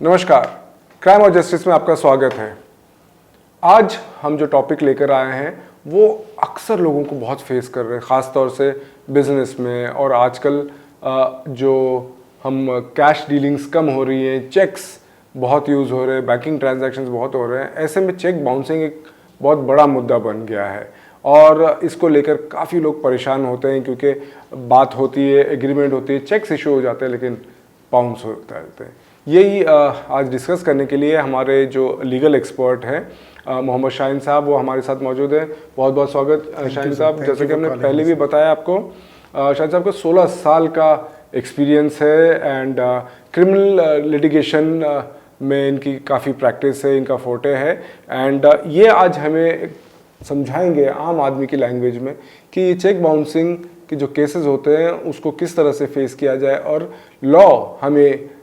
नमस्कार, क्राइम और जस्टिस में आपका स्वागत है। आज हम जो टॉपिक लेकर आए हैं वो अक्सर लोगों को बहुत फेस कर रहे हैं, ख़ास तौर से बिजनेस में। और आजकल जो हम कैश डीलिंग्स कम हो रही हैं, चेक्स बहुत यूज़ हो रहे हैं, बैंकिंग ट्रांजैक्शंस बहुत हो रहे हैं, ऐसे में चेक बाउंसिंग एक बहुत बड़ा मुद्दा बन गया है। और इसको लेकर काफ़ी लोग परेशान होते हैं क्योंकि बात होती है, एग्रीमेंट होती है, चेक्स इशू हो जाते हैं लेकिन बाउंस होते रहते हैं। यही आज डिस्कस करने के लिए हमारे जो लीगल एक्सपर्ट हैं मोहम्मद शाहीन साहब, वो हमारे साथ मौजूद हैं। बहुत बहुत स्वागत शाहीन साहब। जैसे कि हमने पहले भी बताया आपको, शाहीन साहब को 16 साल का एक्सपीरियंस है एंड क्रिमिनल लिटिगेशन में इनकी काफ़ी प्रैक्टिस है, इनका फोटे है। एंड ये आज हमें समझाएंगे आम आदमी की लैंग्वेज में कि ये चेक बाउंसिंग के जो केसेस होते हैं उसको किस तरह से फेस किया जाए और लॉ हमें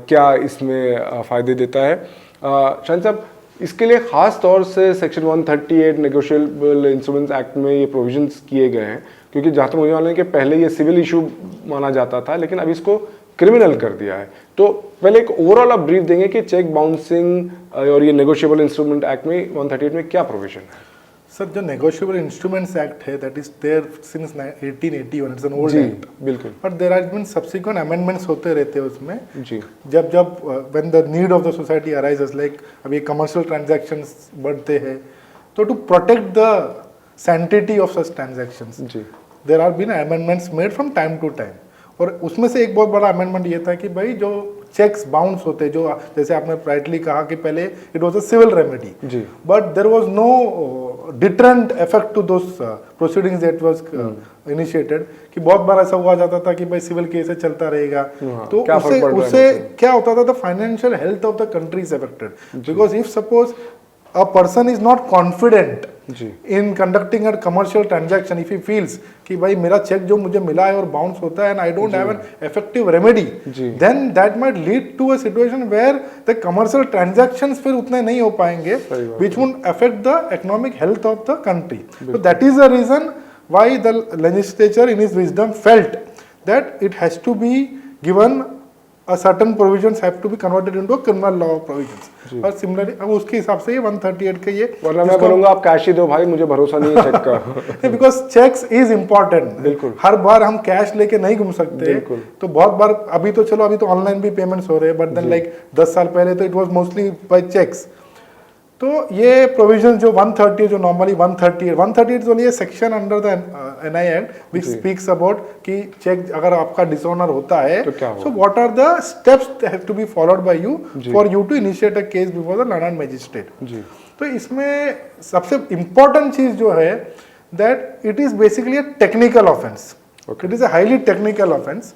क्या इसमें फ़ायदे देता है। शाहीन साहब, इसके लिए ख़ास तौर से सेक्शन 138 नेगोशिएबल इंस्ट्रूमेंट्स एक्ट में ये प्रोविजंस किए गए हैं, क्योंकि जहाँ तक मुझे मालूम है कि पहले ये सिविल इशू माना जाता था लेकिन अब इसको क्रिमिनल कर दिया है। तो पहले एक ओवरऑल आप ब्रीफ देंगे कि चेक बाउंसिंग और ये नेगोशिएबल इंस्ट्रूमेंट एक्ट में 138 में क्या प्रोविजन है? सर, जो नेगोशिएबल इंस्ट्रूमेंट्स एक्ट है that is there since 1881, it's an old act. बिल्कुल। But there has been subsequent amendments होते रहते हैं उसमें। जी। जब when the need of the society arises, like अभी कमर्शियल ट्रांजैक्शंस बढ़ते हैं, तो to protect the sanctity of such transactions there are been amendments made from time to time. और उसमें से एक बहुत बड़ा अमेंडमेंट ये था कि भाई जो चेक्स बाउंस होते, जो जैसे आपने राइटली कहा कि पहले it was a civil remedy, but there was no deterrent effect to those proceedings that was initiated, कि बहुत बार ऐसा हुआ जाता था कि भाई सिविल केस है, चलता रहेगा, तो उससे क्या होता था, the financial health of the country is affected. Because if suppose a person is not confident in conducting a commercial transaction, if he feels कि भाई मेरा चेक जो मुझे मिला है और बाउंस होता है and I don't have an effective remedy, then that might lead to a situation where the commercial transactions फिर उतने नहीं हो पाएंगे, which would affect the economic health of the country. So that is the reason why the legislature in its wisdom felt that it has to be given a certain provisions have to be converted into a criminal law provisions. और similarly अब उसके हिसाब से ये 138 का ये, वरना मैं बोलूंगा आप कैश ही दो भाई, मुझे भरोसा नहीं है चेक का। Because cheques is important. बिल्कुल। हर बार हम कैश लेके नहीं घूम सकते। तो बहुत बार अभी तो चलो, अभी तो ऑनलाइन भी पेमेंट्स हो रहे हैं, बट देन लाइक 10 साल पहले तो it was mostly by cheques. तो ये प्रोविजन जो 130 जो नॉर्मली 138 जो ये section under the NI act which speaks about कि चेक अगर आपका डिसऑनर होता है, so what are the steps that have to be followed by you for you to initiate a case before the London magistrate. तो इसमें सबसे important चीज जो है that it is basically a technical offence. It is a highly technical offence,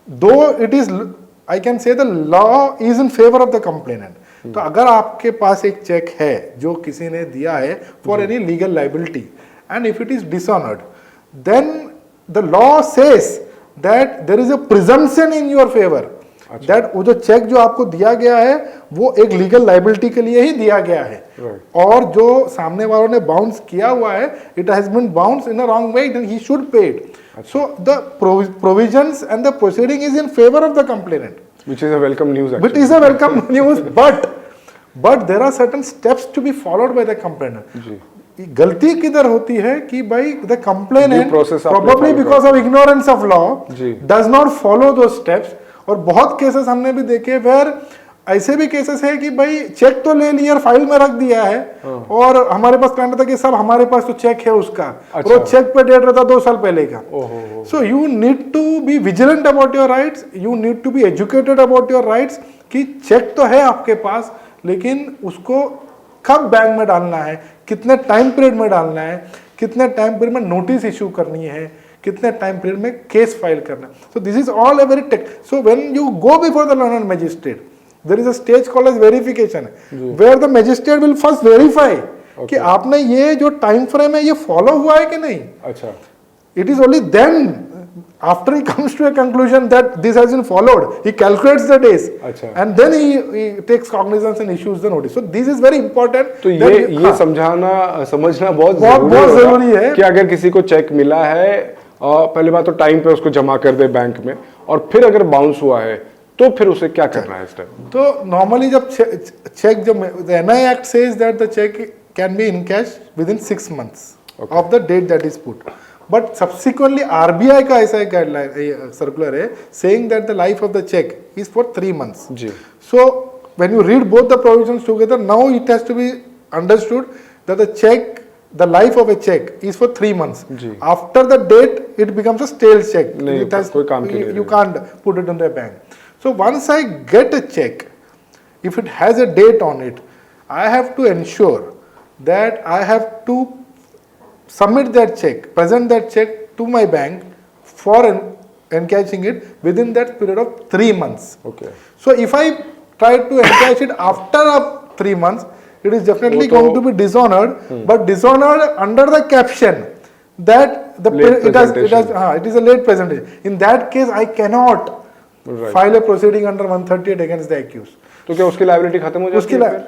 though it is I can say the law is in favour of the complainant. तो अगर आपके पास एक चेक है जो किसी ने दिया है for any legal liability and if it is dishonoured, then the law says that there is a presumption in your favour that वो जो चेक जो आपको दिया गया है वो एक लीगल लाइबिलिटी के लिए ही दिया गया है, और जो सामने वालों ने बाउंस किया हुआ है, it has been bounce in a wrong way, then he should pay it. So the provisions and the proceeding is in favour of the complainant, which is a welcome news actually. Which is a welcome news, but there are certain steps to be followed by the complainant. गलती किधर होती है कि भाई the complainant probably because of ignorance of law does not follow those steps। और बहुत cases हमने भी देखे where ऐसे भी केसेस है कि भाई चेक तो ले लिया, फाइल में रख दिया है, और हमारे पास कहना था कि सब हमारे पास तो चेक है उसका, और वो चेक पे डेट रहता 2 साल पहले का। So you need to be vigilant about your rights, you need to be educated about your rights कि चेक तो है आपके पास, लेकिन उसको कब बैंक में डालना है, कितने टाइम पीरियड में डालना है, कितने टाइम पीरियड में नोटिस इशू करनी है, कितने टाइम पीरियड में केस फाइल करना है। So this is all a very tech. So when you go before the London magistrate, there is a stage called as verification, where the magistrate will first verify कि आपने ये जो time frame है ये follow हुआ है कि नहीं। अच्छा। It is only then after he comes to a conclusion that this has been followed, he calculates the days, and then he takes cognizance and issues the notice. So this is very important. तो ये समझना बहुत जरूरी है कि अगर किसी को चेक मिला है, पहली बात तो टाइम पे उसको जमा कर दे बैंक में, और फिर अगर बाउंस हुआ है तो फिर उसे क्या करना है इस टाइम? तो नॉर्मली जब चेक, जब the NI act says that the cheque can be encash within 6 months of the date that is put, but subsequently RBI का ऐसा एक गाइडलाइन सर्कुलर है saying that the life of the cheque is for 3 months. जी. So when you read both the provisions together, now it has to be understood that the check, the life of a check is for 3 months. जी. After the date, it becomes a stale check. नहीं, It has, कोई काम की नहीं you can't put it in the bank. So once I get a check, if it has a date on it, I have to ensure that I have to submit that check, present that check to my bank for encashing it within that period of 3 months. Okay. So if I try to encash it after 3 months, it is definitely वो तो- going to be dishonored, but dishonored under the caption that the Late it is a late presentation. In that case, I cannot Right. file a proceeding under 138 against the accused. तो क्या उसकी liability खत्म हो जाती उसकी है फिर?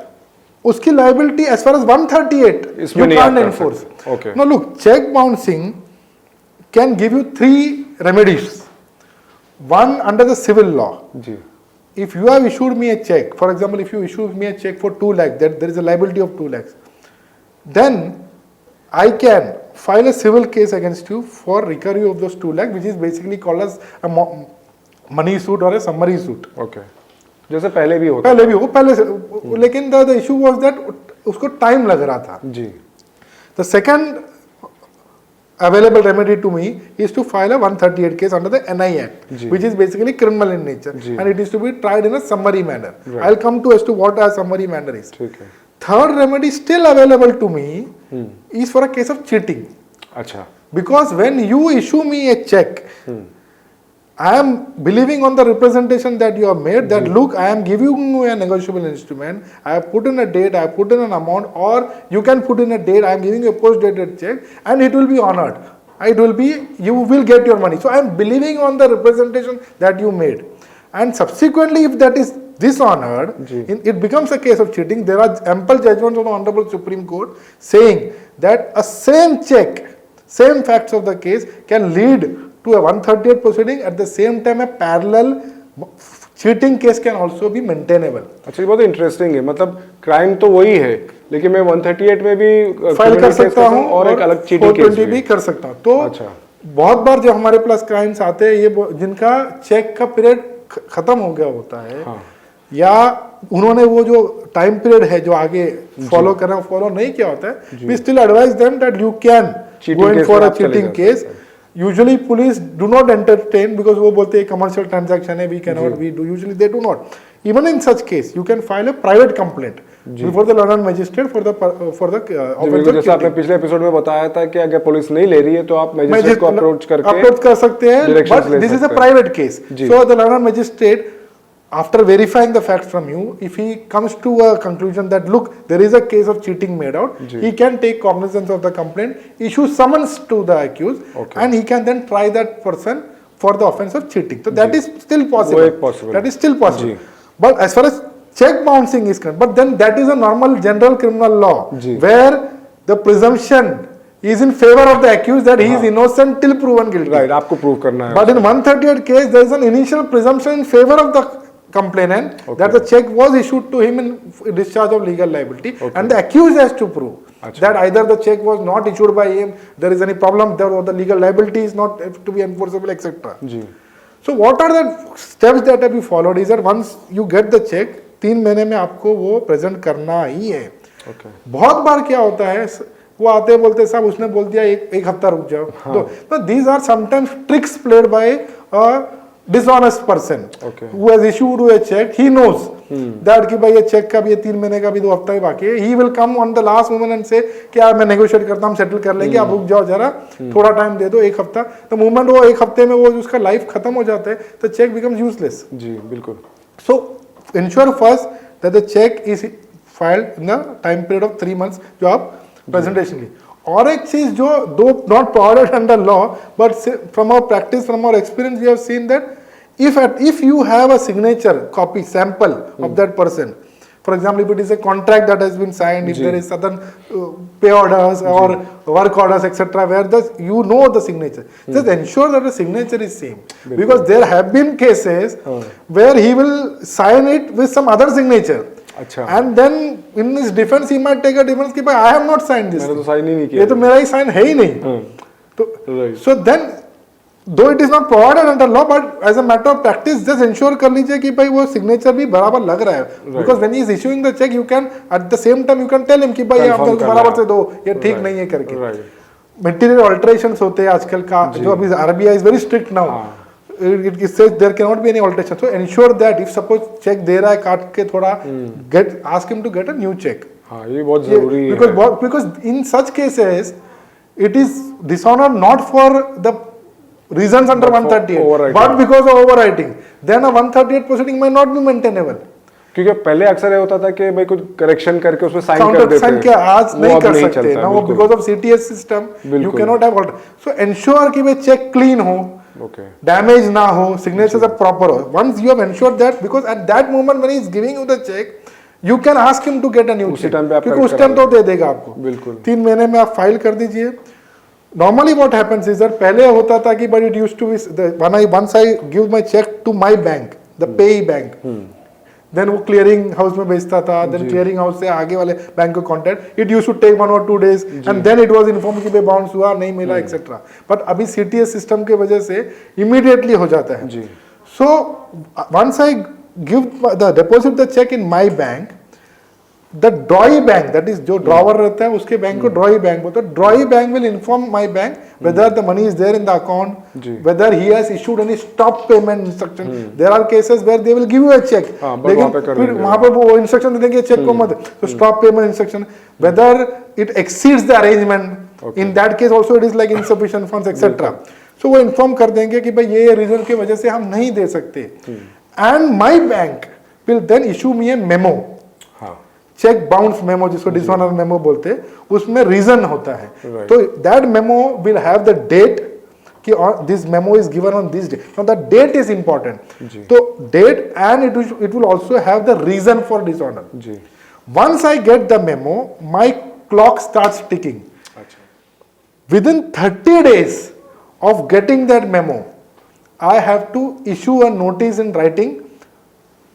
उसकी liability as far as 138 इसमें you नहीं can't आप कर enforce. सकते. Okay. Now look, check bouncing can give you 3 remedies. One under the civil law. जी. If you have issued me a check, for example, if you issue me a check for 2 lakh, that there is a liability of 2 lakhs, then I can file a civil case against you for recovery of those 2 lakh, which is basically called as a money suit or a summary suit. Okay. जैसे पहले भी होता पहले भी हो, पहले से, लेकिन the issue was that उसको टाइम लग रहा था. जी. The second available remedy to me is to file a 138 case under the NI Act, ji. which is basically criminal in nature, ji. and it is to be tried in a summary manner. Right. I'll come to as to what a summary manner is. ठीक है. Third remedy still available to me is for a case of cheating, अच्छा. because when you issue me a check, I am believing on the representation that you have made that look, I am giving you a negotiable instrument, I have put in a date, I have put in an amount, or you can put in a date, I am giving you a post-dated check, and it will be honored. It will be, you will get your money. So I am believing on the representation that you made. And subsequently, if that is dishonored, it becomes a case of cheating. There are ample judgments of the Honorable Supreme Court saying that a same check, same facts of the case can lead to a 138 proceeding. At the same time, a parallel cheating case can also be maintainable. अच्छा, ये बहुत interesting है. मतलब crime तो वही है, लेकिन मैं 138 में भी फाइल कर सकता हूँ और एक अलग चीटिंग केस 420 भी कर सकता हूँ. तो अच्छा. बहुत बार जब हमारे पास क्राइम्स आते हैं, ये जिनका चेक का पीरियड खत्म हो गया होता है, हाँ. या उन्होंने वो जो टाइम पीरियड है जो आगे फॉलो करना फॉलो नहीं किया होता है, we still advise them that you can go in for a cheating case. Usually police do not entertain, because वो बोलते हैं कमर्शियल ट्रांजैक्शन है, we can not, we do, usually they do not. Even in such case you can file a private complaint before the learned magistrate for the offence. जैसे आपने पिछले episode में बताया था कि अगर पुलिस नहीं ले रही है तो आप मजिस्ट्रेट को अप्रोच कर सकते हैं, but this is a private case. So the learned magistrate, after verifying the facts from you, if he comes to a conclusion that look, there is a case of cheating made out, he can take cognizance of the complaint, issue summons to the accused, and he can then try that person for the offense of cheating. So that is still possible. That is still possible. But as far as check bouncing is concerned, but then that is a normal general criminal law where the presumption is in favor of the accused that he is innocent till proven guilty. Right, आपको prove करना है. But in 138 case, there is an initial presumption in favor of the complainant that the check was issued to him in discharge of legal liability, and the accused has to prove that either the check was not issued by him, there is any problem there, or the legal liability is not to be enforceable, etc. So what are the steps that have been followed is that once you get the check, 3 महीने में आपको वो present करना ही है. बहुत बार क्या होता है, वो आते हैं बोलते हैं साहब उसने बोल दिया एक हफ्ता रुक जाओ. तो these are sometimes tricks played by a dishonest person who has issued you a check. He knows that कि भाई ये चेक का भी, ये 3 महीने का भी 2 हफ्ता ही बाकी है. He will come on the last moment and say क्या मैं नेगोशिएट करता हूँ, सेटल कर लेंगे, आप रुक जाओ जरा, थोड़ा टाइम दे दो, 1 हफ्ता. तो मूवमेंट वो 1 हफ्ते में वो उसका लाइफ खत्म हो जाता है, तो चेक बिकम्स यूजलेस. जी बिल्कुल. So ensure first that the check is filed in the time period of 3 months जो आप प्रेजेंटेशन की. और एक चीज जो though not provided under law, but from our practice, from our experience, we have seen that if you have a signature copy sample of that person For example, if it is a contract that has been signed, if there is certain pay orders or work orders, etc., where you know the signature, just ensure that the signature is same. Because there have been cases where he will sign it with some other signature. अच्छा. And then in his defense he might take a defense कि भाई I have not signed this. मैंने तो sign ही नहीं किया. ये तो मेरा ही साइन है ही नहीं. तो so then though it is not provided under law, but as a matter of practice, just ensure कर लीजिए कि भाई वो signature भी बराबर लग रहा है. Because when he is issuing the check, you can at the same time you can tell him कि भाई आप बराबर से दो, ये ठीक नहीं है करके. Material alterations होते हैं आजकल का, जो अभी RBI is very strict now. It says there cannot be any alteration. So ensure that if suppose check दे रहा है काट के थोड़ा ask him to get a new check. हाँ, ये बहुत जरूरी है. Because in such cases it is dishonor not for the reasons under 138, but because of overwriting. Then a 138 proceeding may not be maintainable. क्योंकि पहले अक्सर ये होता था कि भाई कुछ करेक्शन करके उसमें साइन कर देते हैं. क्या आज नहीं कर सकते ना वो, because of CTS system you cannot have alter. So ensure कि भाई check clean हो, damage ना हो, signatures are proper हो. Once you have ensured that, because at that moment when he is giving you the check, you can ask him to get a new check. क्योंकि उस time तो दे देगा आपको. बिल्कुल. 3 महीने में आप फाइल कर दीजिए. Normally what happens is that पहले होता था कि but it used to be once I give my check to my bank, the payee bank, then वो clearing house में भेजता था, then clearing house से आगे वाले बैंक को contact, it used to take 1 or 2 days and then it was informed कि भाई bounce हुआ नहीं मिला etc. But अभी CTS system के वजह से immediately हो जाता है. So once I give the deposit the check in my bank, the drawee bank, that is जो drawer रहता है उसके बैंक को drawee bank बोलते हैं. Drawee bank will inform my bank whether the money is there in the account, whether he has issued any stop payment instruction. There are cases where they will give you a check, लेकिन फिर वहाँ पर वो instruction दे देंगे check को मत. So stop payment instruction, whether it exceeds the arrangement, in that case also it is like insufficient funds etc. So वो inform कर देंगे कि भाई ये reason की वजह से हम नहीं दे सकते. And my bank will then issue me a memo. Cheque bounce memo जिसको डिसऑनर मेमो बोलते हैं, उसमें रीजन होता है. तो that memo will have the date कि this memo is given on this day. Now the date is important. तो date and it will also have the reason for dishonour. Once I get the memo, my clock starts ticking. Within 30 days of getting that memo, I have to issue a notice in writing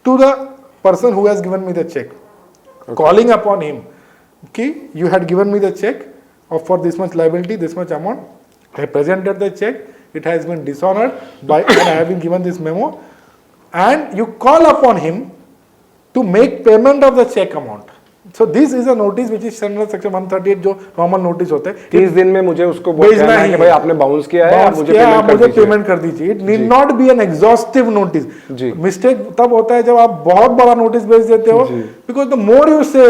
to the person who has given me the check. Calling upon him कि you had given me the check of for this much liability, this much amount. I presented the check. It has been dishonored by and I have been given this memo. And you call upon him to make payment of the check amount. So this is a notice which is under section 138 जो normal notice होते हैं. 30 दिन में मुझे उसको बोलना है कि भाई आपने बाउंस किया है, आप मुझे पेमेंट कर दीजिए. It need not be an exhaustive notice. Mistake तब होता है जब आप बहुत बड़ा नोटिस भेज देते हो. Because the more you say,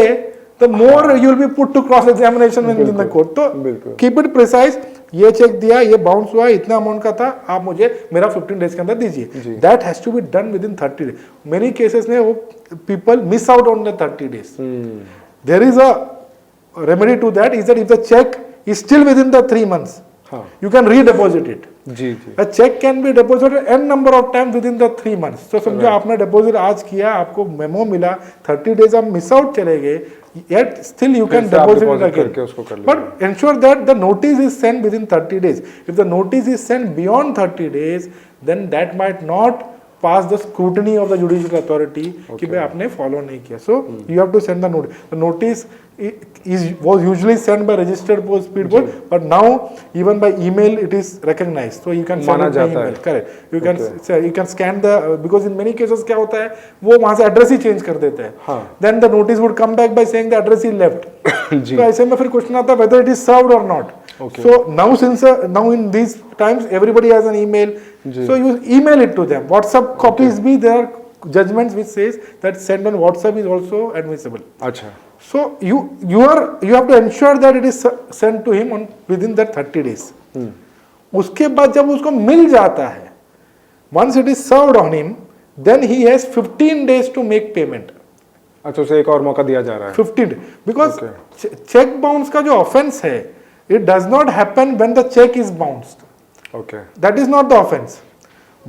the more you will be put to cross examination in the court. तो keep it precise. ये चेक दिया, ये बाउंस हुआ, इतना अमाउंट का था, आप मुझे मेरा 15 days के अंदर दीजिए. That has to be done within 30 days. Many cases में वो people miss out on the 30 days. There is a remedy to that. Is that if the check is still within the 3 months, you can redeposit it. A check can be deposited n number of times within the 3 months. So समझो आपने deposit आज किया, आपको memo मिला, 30 days आप miss out चले गए, yet still you can deposit it again. But ensure that the notice is sent within 30 days. If the notice is sent beyond 30 days, then that might not pass the scrutiny of the judicial authority कि भाई आपने follow नहीं किया. So you have to send the notice. The notice was usually sent by registered post, speed post, but now even by email it is recognized. So you can send it by email. Correct. You can scan the because in many cases क्या होता है वो वहाँ से address ही change कर देते हैं. Then the notice would come back by saying the address is left. तो ऐसे में फिर क्वेश्चन आता है whether it is served or not. So now since now in these times everybody has an email, so you email it to them. WhatsApp copies be there are judgments which says that send on WhatsApp is also admissible. अच्छा. So you have to ensure that it is sent to him on within that 30 days. उसके बाद जब उसको मिल जाता है, once it is served on him, then he has 15 days to make payment. अच्छा, उसे एक और मौका दिया जा रहा है. 15 because check bounce का जो offense है, it does not happen when the check is bounced. Okay. That is not the offense.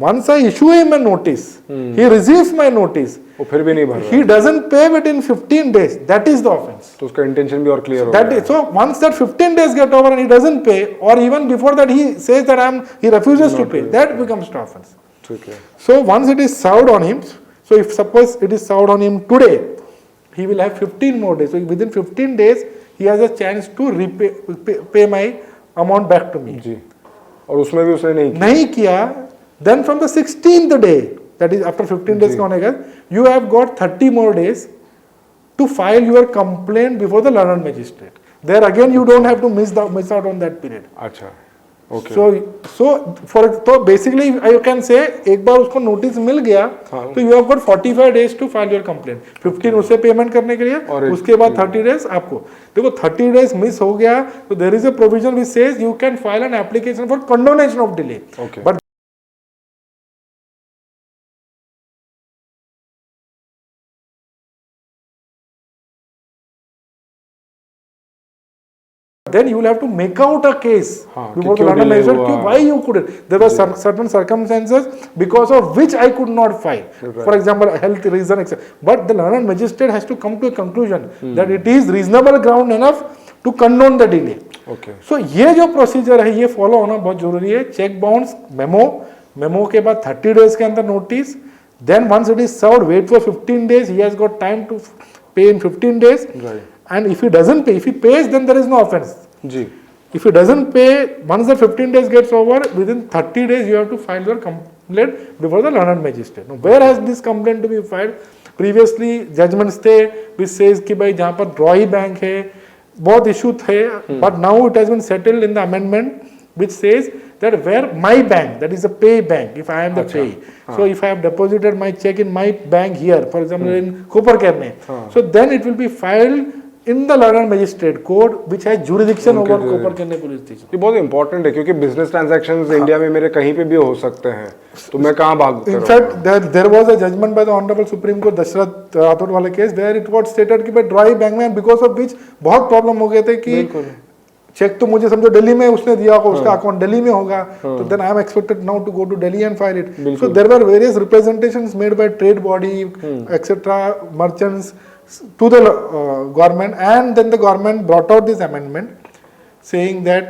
once I issue him a notice, he receives my notice, वो फिर भी नहीं भर रहा he doesn't pay within 15 days, that is the offense. तो उसका intention भी और क्लियर हो That गया is, so once that 15 days get over and he doesn't pay, or even before that he says that he refuses to pay, that becomes the offense. ठीक है So once it is served on him, so if suppose it is served on him today, he will have 15 more days. So within 15 days, he has a chance to pay my amount back to me. जी और उसमें भी उसने नहीं नहीं किया, then from the 16th day, that is after 15 days का होने का, you have got 30 more days to file your complaint before the learned magistrate. There again you don't have to miss out on that period. अच्छा okay So basically I can say एक बार उसको notice मिल गया तो you have got 45 days to file your complaint. 15 उसे payment करने के लिए और उसके बाद 30 days आपको. देखो 30 days मिस हो गया तो there is a provision which says you can file an application for condonation of delay. Okay. But then you will have to make out a case before the London magistrate why you couldn't. There were certain circumstances because of which I could not file. Right. For example, health reason, etc. But the London magistrate has to come to a conclusion that it is reasonable ground enough to condone the delay. Okay. So ये जो procedure है ये follow होना बहुत जरूरी है. Check bounce memo के बाद 30 days के अंदर notice. Then once it is served, wait for 15 days. He has got time to pay in 15 days. Right. And if he doesn't pay, if he pays, then there is no offense. जी If he doesn't pay, once the 15 days gets over, within 30 days you have to file your complaint before the learned magistrate. Now, where has this complaint to be filed? Previously, judgments थे which says कि भाई जहाँ पर ड्रॉई bank है बहुत issue थे, but now it has been settled in the amendment which says that where my bank, that is a pay bank, if I am the pay, so if I have deposited my check in my bank here, for example in Koperkerne, so then it will be filed in the learned magistrate court which has jurisdiction over Koperkerne police station. ये बहुत important है क्योंकि business transactions India में मेरे कहीं पे भी हो सकते हैं तो मैं कहाँ भाग In fact, there was a judgment by the Honorable Supreme Court Dasharath Rathore वाले case where it was stated कि भाई ड्राई बैंक में because of which बहुत प्रॉब्लम हो गए थे कि चेक तो मुझे समझो दिल्ली में उसने दिया होगा उसका अकाउंट दिल्ली में होगा तो then I am expected now to go to Delhi and file it so there were various representations made by trade body etcetera merchants to the government, and then the government brought out this amendment saying that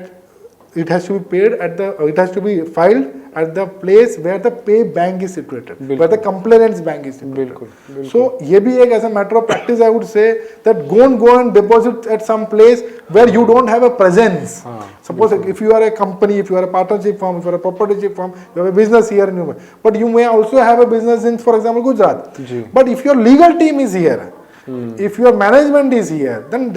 it has to be paid it has to be filed at the place where the pay bank is situated, where the complainant's bank is situated. So ये भी एक as a matter of practice I would say that go and deposit at some place where you don't have a presence. Suppose if you are a company, if you are a partnership firm, if you are a proprietorship firm, you have a business here in Mumbai, but you may also have a business in, for example, Gujarat. But if your legal team is here, if your management is here, then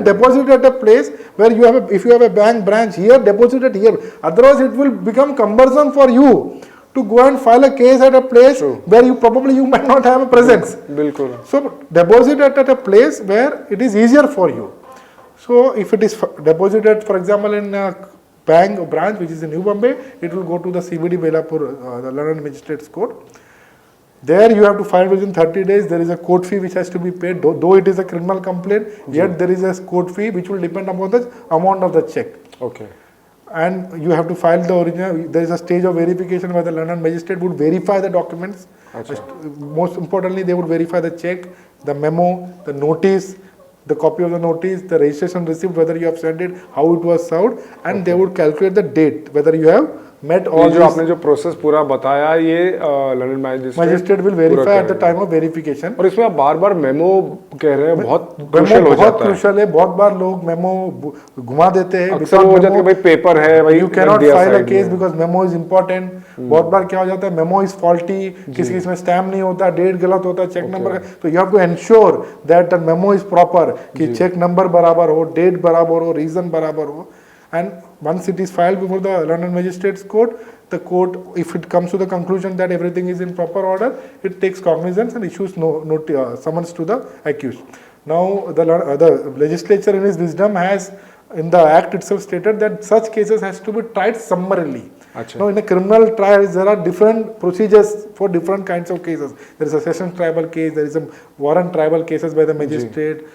deposit at a place where you have if you have a bank branch here, deposit it here. Otherwise, it will become cumbersome for you to go and file a case at a place where you might not have a presence. So deposit it at a place where it is easier for you. So if it is deposited, for example, in a bank or branch which is in New Bombay, it will go to the CBD Belapur, the London Magistrates Court. There you have to file within 30 days. There is a court fee which has to be paid. Though it is a criminal complaint, yet there is a court fee which will depend upon the amount of the check. Okay. And you have to file the original. There is a stage of verification where the London magistrate would verify the documents. Most importantly, they would verify the check, the memo, the notice, the copy of the notice, the registration receipt, whether you have sent it, how it was served, and they would calculate the date, whether you have met all जो आपने जो process पूरा बताया ये London magistrate will verify at the time of verification. और इसमें आप बार-बार मेमो कह रहे हैं बहुत क्रूशियल हो जाता है. बहुत क्रूशियल है. बहुत बार लोग मेमो घुमा देते हैं. अक्सर हो जाता है भाई पेपर है भाई you can not file a case because memo is important. बहुत बार क्या हो जाता है मेमो इज फॉल्टी, किसी इसमें स्टैम्प नहीं होता, डेट गलत होता है, चेक नंबर. तो you have to ensure that the memo is proper, कि चेक नंबर बराबर हो, डेट बराबर हो, रीजन बराबर हो. And once it is filed before the London Magistrates Court, the court, if it comes to the conclusion that everything is in proper order, it takes cognizance and issues summons to the accused. Now, the legislature in its wisdom has, in the act itself, stated that such cases has to be tried summarily. Now, in a criminal trial, there are different procedures for different kinds of cases. There is a sessions tribal case, there is a warrant tribal cases by the magistrate.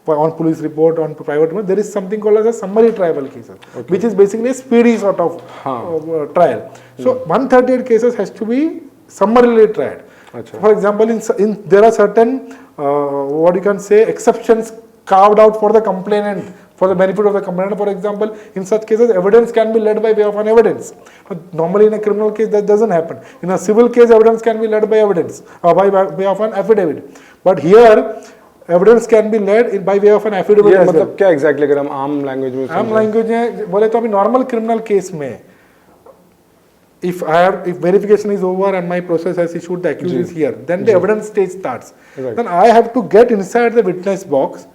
on police report, on private report, there is something called as a summary trial cases, which is basically a speedy sort of trial. So 138 cases has to be summarily tried. For example, there are certain what you can say exceptions carved out for the complainant, for the benefit of the complainant. For example, in such cases, evidence can be led by way of an evidence. Normally, in a criminal case, that doesn't happen. In a civil case, evidence can be led by evidence, by way of an affidavit. But here, evidence can be led by way of an affidavit. ये मतलब क्या exactly अगर हम आम language में आम language में बोले तो अभी normal criminal case में if verification is over and my process has issued, the accused is here, then the evidence stage starts. Then I have to get inside the witness box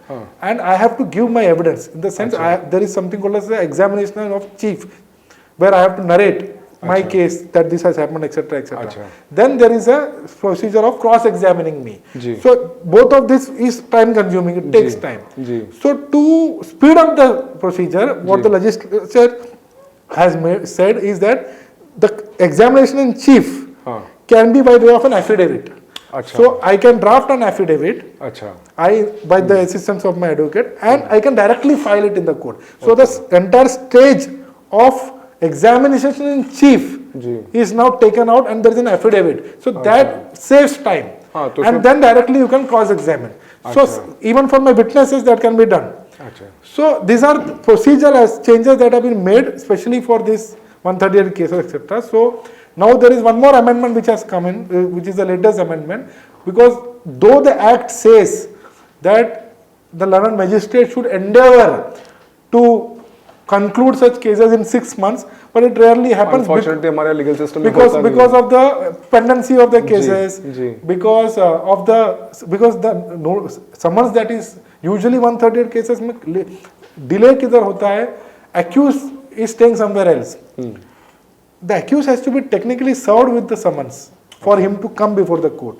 and I have to give my evidence. In the sense, there is something called as the examination of chief, where I have to narrate my case that this has happened, etc., etc. Then there is a procedure of cross-examining me. So both of this is time-consuming. It takes time. So to speed up the procedure, what the legislature has said is that the examination in chief can be by way of an affidavit. So I can draft an affidavit by the assistance of my advocate and I can directly file it in the court. So the entire stage of examination in chief is now taken out and there is an affidavit. So that saves time. And then directly you can cross-examine. So even for my witnesses that can be done. So these are procedural changes that have been made especially for this 138 cases, etc. So now there is one more amendment which has come in, which is the latest amendment, because though the act says that the learned magistrate should endeavor to conclude such cases in 6 months, but it rarely happens. Unfortunately, हमारे legal system because of the pendency of the cases, because the summons that is usually 138 cases में delay किधर होता है, accused is staying somewhere else. The accused has to be technically served with the summons for him to come before the court.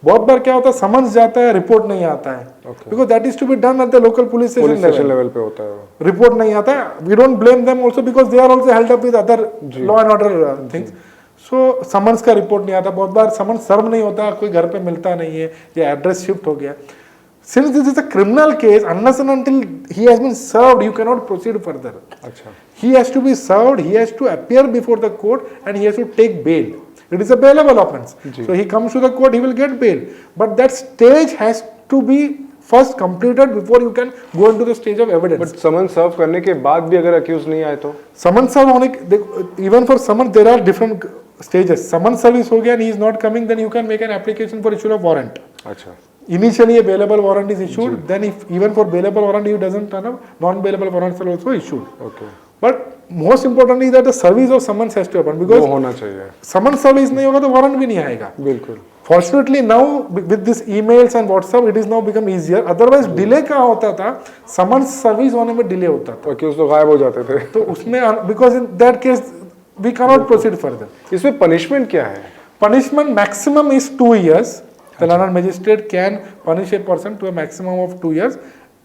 बहुत बार क्या होता है, summons जाता है, report नहीं आता है, because that is to be done at the local police station level पे होता है, report नहीं आता है. We don't blame them also because they are also held up with other law and order things. So summons का report नहीं आता, बहुत बार summons serve नहीं होता, कोई घर पे मिलता नहीं है, या address shift हो गया. Since this is a criminal case, unless and until he has been served, you cannot proceed further. He has to be served, he has to appear before the court and he has to take bail. It is a bailable offense. So he comes to the court, he will get bail. But that stage has to be first completed before you can go into the stage of evidence. But summons serve करने के बाद भी अगर accused नहीं आए तो? Summons serve होने, even for summons there are different stages. Summons service हो गया and he is not coming, then you can make an application for issue of warrant. Initially a bailable warrant is issued, then if even for bailable warrant he doesn't turn up, non-bailable warrants are also issued. But most importantly is that the service of summons has to happen, because वो होना चाहिए. Summons service नहीं होगा तो warrant भी नहीं आएगा. बिल्कुल. Fortunately now with this emails and WhatsApp it is now become easier. Otherwise delay कहाँ होता था? Summons service होने में delay होता था. Accused तो गायब हो जाते थे. तो उसमें because in that case we cannot proceed further. इसमें punishment क्या है? Punishment maximum is 2 years. The learned magistrate can punish a person to a maximum of 2 years.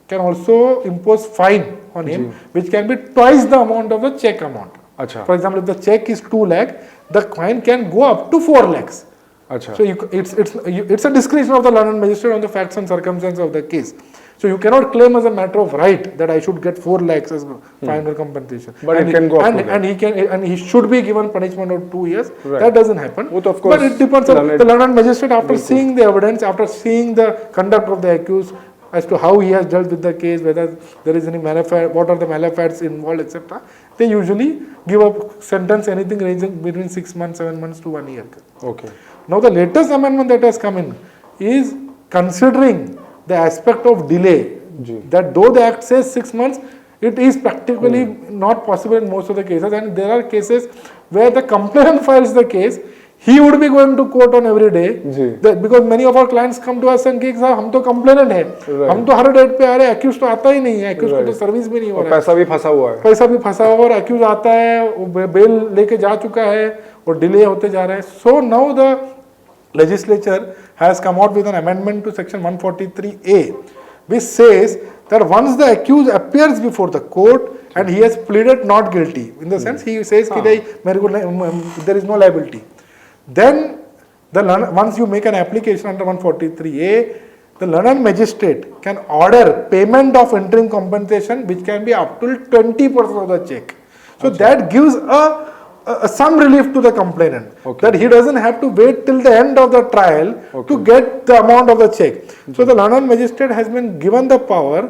Can also impose fine on him, which can be twice the amount of the check amount. For example, if the check is 2 lakh, the fine can go up to 4 lakhs. So it's a discretion of the learned magistrate on the facts and circumstances of the case. So you cannot claim as a matter of right that I should get 4 lakhs as fine or compensation. But it can go up to that. And he should be given punishment of 2 years. Right. That doesn't happen. Of course, but it depends on the learned magistrate after seeing the evidence, after seeing the conduct of the accused, as to how he has dealt with the case, whether there is any what are the malefactors involved, etc. They usually give a sentence anything ranging between 6 months, 7 months to 1 year. Now the latest amendment that has come in is considering the aspect of delay. That though the act says 6 months, it is practically not possible in most of the cases, and there are cases where the complainant files the case. He would be going to court on every day, because many of our clients come to us and say, "हम तो complainant हैं, हम तो हर date पे आ रहे हैं, accused तो आता ही नहीं है, accused को तो सर्विस भी नहीं हो रहा है, पैसा भी फंसा हुआ है, और accused आता है, वो बेल लेके जा चुका है और डिले होते जा रहे हैं." So now the legislature has come out with an amendment to section 143A, which says that once the accused appears before the court and he has pleaded not guilty, in the sense he says कि there is no liability. Then once you make an application under 143A, the learned magistrate can order payment of interim compensation which can be up to 20% of the check. So that gives some relief to the complainant, that he doesn't have to wait till the end of the trial to get the amount of the check. So the learned magistrate has been given the power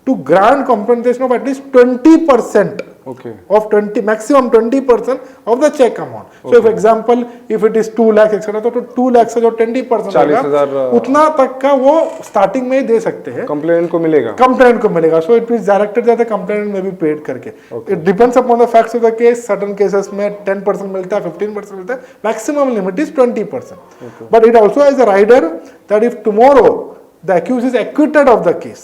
to grant compensation of at least 20% of 20, maximum 20% of the check amount. So if example, if it is 2 lakhs etc., तो 2 lakhs से जो 20% होगा, उतना तक का वो starting में ही दे सकते हैं. Complainant को मिलेगा. Complainant को मिलेगा. So it is directed that the complainant may be paid करके. It depends upon the facts of the case. Certain cases में 10% मिलता है, 15% मिलता है. Maximum limit is 20%. But it also has a rider that if tomorrow the accused is acquitted of the case,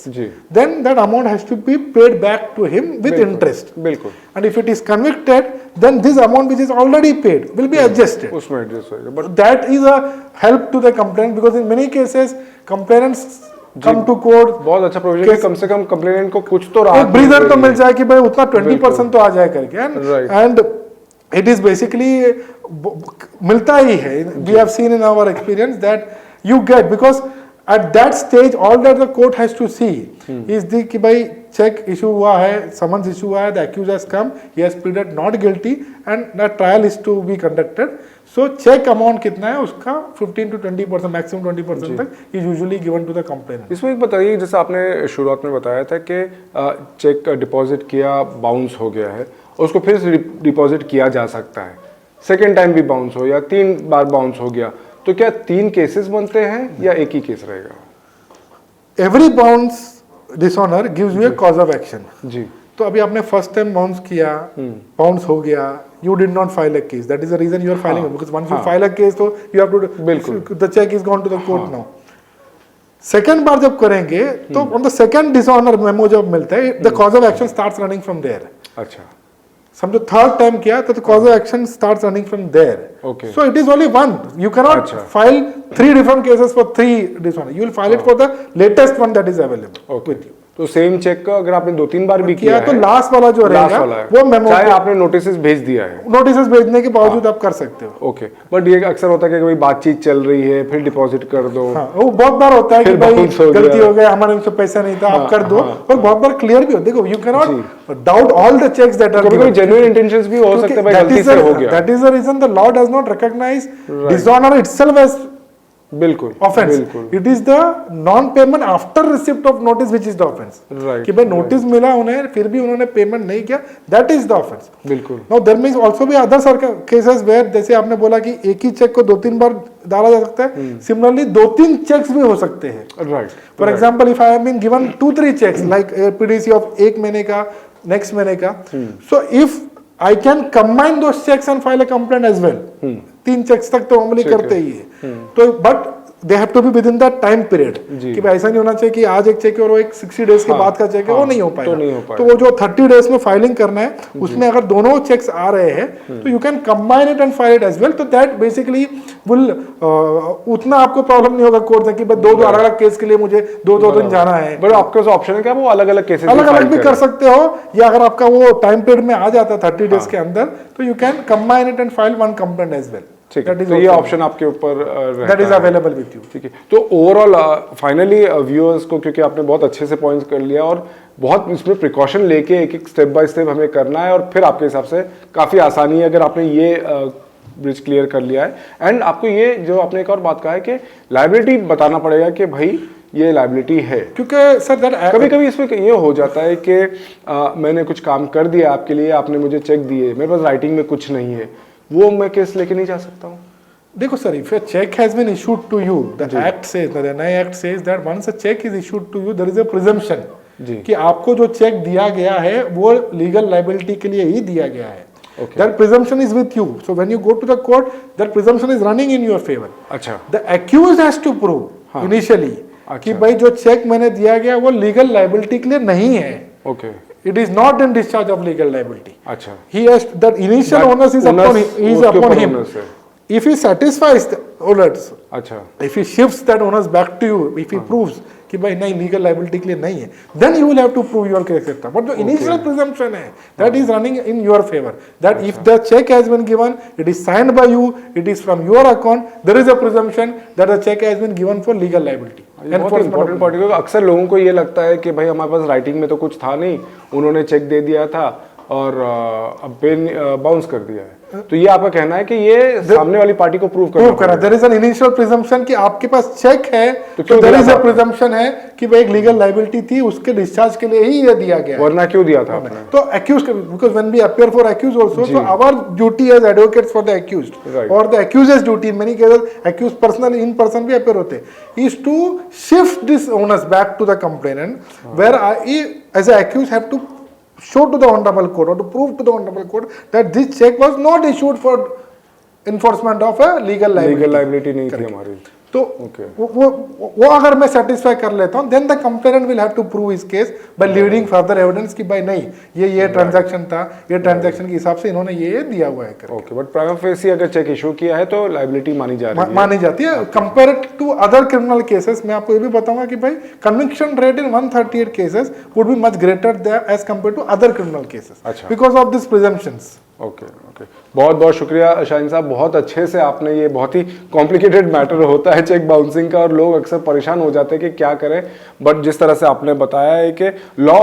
then that amount has to be paid back to him with interest. And if it is convicted, then this amount which is already paid will be adjusted. But that is a help to the complainant, because in many cases complainants come to court. बहुत अच्छा provision है, कम से कम complainant को कुछ तो राहत, एक breather तो मिल जाए कि भाई उतना 20% तो आ जाए करके. And it is basically मिलता ही है. We have seen in our experience that you get, because at that stage all that the court has to see is the कि भाई check issue हुआ है, summons issue हुआ है, the accused has come, he has pleaded not guilty and the trial is to be conducted. So check amount कितना है उसका 15 to 20%, maximum 20% तक is usually given to the complainant. इसमें एक बताइए, जैसे आपने शुरुआत में बताया था कि चेक डिपॉजिट किया, बाउंस हो गया है, उसको फिर से डिपॉजिट किया जा सकता है, सेकेंड टाइम भी बाउंस हो या 3 बार बाउंस हो गया, तो क्या 3 केसेस बनते हैं या एक ही केस रहेगा? Every bounce dishonor gives you a cause of action. जी. तो अभी आपने फर्स्ट टाइम बाउंस किया, बाउंस हो गया, you did not file a case. That is the reason you are filing it, because once you file a case, तो you have to, बिल्कुल, the check is gone to the court now. Second बार जब करेंगे तो on the second dishonor memo जब मिलता है, the cause of action starts running from there. अच्छा. समझो थर्ड टाइम किया तो cause of action starts running from there. Okay. So it is only one. You cannot file 3 different cases for 3 dishonor. You will file it for the latest one that is available with you. तो same check का अगर आपने 2-3 बार भी किया है, तो last वाला जो रहेगा वो मेमो, चाहे आपने नोटिस भेज दिया है, नोटिस भेजने के बावजूद आप कर सकते हो. ओके. बट ये अक्सर होता है कि भाई बातचीत चल रही है, फिर डिपॉजिट कर दो. वो बहुत बार होता है कि भाई गलती हो गया, हमारे से पैसा नहीं था, आप कर दो. और बहुत बार क्लियर भी हो, देखो you can not doubt all the cheques that are given. Genuine intentions भी हो सकते हैं, भाई गलती से हो गया. That is the reason the law does not recognise dishonour itself as बिल्कुल offence. It is the non payment after receipt of notice which is the offence. कि भाई नोटिस मिला उन्हें, फिर भी उन्होंने पेमेंट नहीं किया, दैट इज द ऑफेंस. बिल्कुल. Now there means also be other cases where, जैसे आपने बोला कि एक ही चेक को 2-3 बार डाला जा सकता है, सिमिलरली 2-3 चेक्स भी हो सकते हैं. Right. For example if I have been given 2-3 cheques like PDC of 1 महीने का, नेक्स्ट महीने का, so if I can combine those checks and file a complaint as well. 3 checks तक तो नॉर्मली करते ही है. तो but they have to be within that time period. कि भाई ऐसा नहीं होना चाहिए कि आज एक चेक है और वो एक 60 डेज के बाद का चेक है, वो नहीं हो पाएगा. तो वो जो 30 डेज में फाइलिंग करना है, उसमें अगर दोनों चेक्स आ रहे हैं तो you can combine it and file it as well. तो दैट बेसिकली विल उतना आपको प्रॉब्लम नहीं होगा कोर्ट में कि भाई 2 अलग अलग केस के लिए मुझे 2 दिन जाना है. बट आपके पास ऑप्शन है क्या, वो अलग अलग केसेस अलग अलग भी कर सकते हो, या अगर आपका वो टाइम पीरियड में आ जाता है 30 डेज के अंदर, तो you can combine it and file one complaint as well. ठीक है, तो ये ऑप्शन आपके ऊपर that is available with you. ठीक है. तो ओवरऑल फाइनली व्यूअर्स को, क्योंकि आपने बहुत अच्छे से पॉइंट्स कर लिया और बहुत इसमें प्रिकॉशन लेके एक स्टेप बाय स्टेप हमें करना है, और फिर आपके हिसाब से काफ़ी आसानी है अगर आपने ये ब्रिज क्लियर कर लिया है. एंड आपको ये जो आपने एक और बात कहा है कि लायबिलिटी बताना पड़ेगा कि भाई ये लायबिलिटी है, क्योंकि सर कभी कभी इसमें ये हो जाता है कि मैंने कुछ काम कर दिया आपके लिए, आपने मुझे चेक दिए, मेरे पास राइटिंग में कुछ नहीं है, वो मैं केस लेके नहीं जा सकता हूँ. देखो sir, if a check has been issued to you, the act says, the NI Act says that once a check is issued to you, there is a presumption कि आपको जो चेक दिया गया है वो लीगल लायबिलिटी के लिए ही दिया गया है. That presumption is with you. So when you go to the court, that presumption is running in your favor. अच्छा. The accused has to prove initially कि भाई जो चेक मैंने दिया गया वो लीगल लायबिलिटी के लिए नहीं है. Okay. It is not in discharge of legal liability. अच्छा. He has that initial onus is upon him. If he satisfies the onus, अच्छा, if he shifts that onus back to you, if he proves कि भाई नहीं legal liability के लिए नहीं है, then you will have to prove your case etcetera. But जो initial presumption है that is running in your favour, that if the cheque has been given, it is signed by you, it is from your account, there is a presumption that the cheque has been given for legal liability. बहुत important point, क्योंकि अक्सर लोगों को ये लगता है कि भाई हमारे पास राइटिंग में तो कुछ था नहीं, उन्होंने चेक दे दिया था और अब पेन बाउंस कर दिया है। तो ये आपका कहना है कि ये सामने वाली पार्टी को प्रूव करना, there is an initial presumption कि आपके पास चेक है तो देयर इज अ प्रिजम्पशन है कि भाई एक लीगल लाइबिलिटी थी, उसके डिस्चार्ज के लिए ही ये दिया गया, वरना क्यों दिया था आपने? तो accused, because when we appear for accused also, so our duty as advocates for the accused, Right. or the accused's duty, in many cases accused personally in person भी appear होते, is to shift this onus back to the complainant, where I as an accused have to show to the honorable court or to prove to the honorable court that this check was not issued for enforcement of a legal liability. Legal liability नहीं थी हमारी। तो वो अगर मैं satisfy कर लेता हूं, then the complainant will have to prove his case by leading further evidence कि भाई नहीं ये ट्रांजैक्शन था, ये ट्रांजैक्शन के हिसाब से इन्होंने ये दिया हुआ है करके। ओके, बट प्राइमा फेसी अगर चेक इशू किया है तो लाइबिलिटी मानी जा रही है, मानी जाती है compare to other criminal cases. मैं आपको ये भी बताऊंगा कि भाई conviction rate in 138 cases would be much greater there as compare to other criminal cases because of this presumptions. Okay okay, बहुत बहुत शुक्रिया शाहीन साहब, बहुत अच्छे से आपने, ये बहुत ही कॉम्प्लिकेटेड मैटर होता है चेक बाउंसिंग का और लोग अक्सर परेशान हो जाते हैं कि क्या करें, बट जिस तरह से आपने बताया है कि लॉ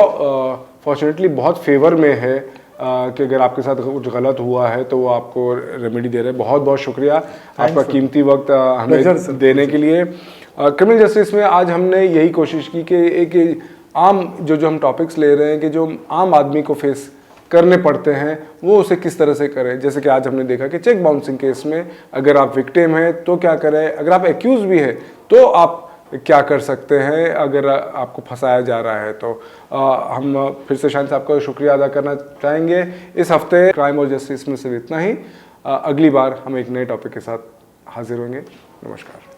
फॉर्चुनेटली बहुत फेवर में है कि अगर आपके साथ कुछ गलत हुआ है तो वो आपको रेमेडी दे रहे हैं। बहुत बहुत शुक्रिया आपका कीमती वक्त हमें देने के लिए। क्रिमिनल जस्टिस में आज हमने यही कोशिश की कि एक आम जो हम टॉपिक्स ले रहे हैं कि जो आम आदमी को फेस करने पड़ते हैं वो उसे किस तरह से करें। जैसे कि आज हमने देखा कि चेक बाउंसिंग केस में अगर आप विक्टिम हैं तो क्या करें, अगर आप एक्यूज भी हैं तो आप क्या कर सकते हैं अगर आपको फंसाया जा रहा है। तो हम फिर से शाहीन साहब का शुक्रिया अदा करना चाहेंगे। इस हफ्ते क्राइम और जस्टिस में सिर्फ इतना ही। अगली बार हम एक नए टॉपिक के साथ हाजिर होंगे। नमस्कार।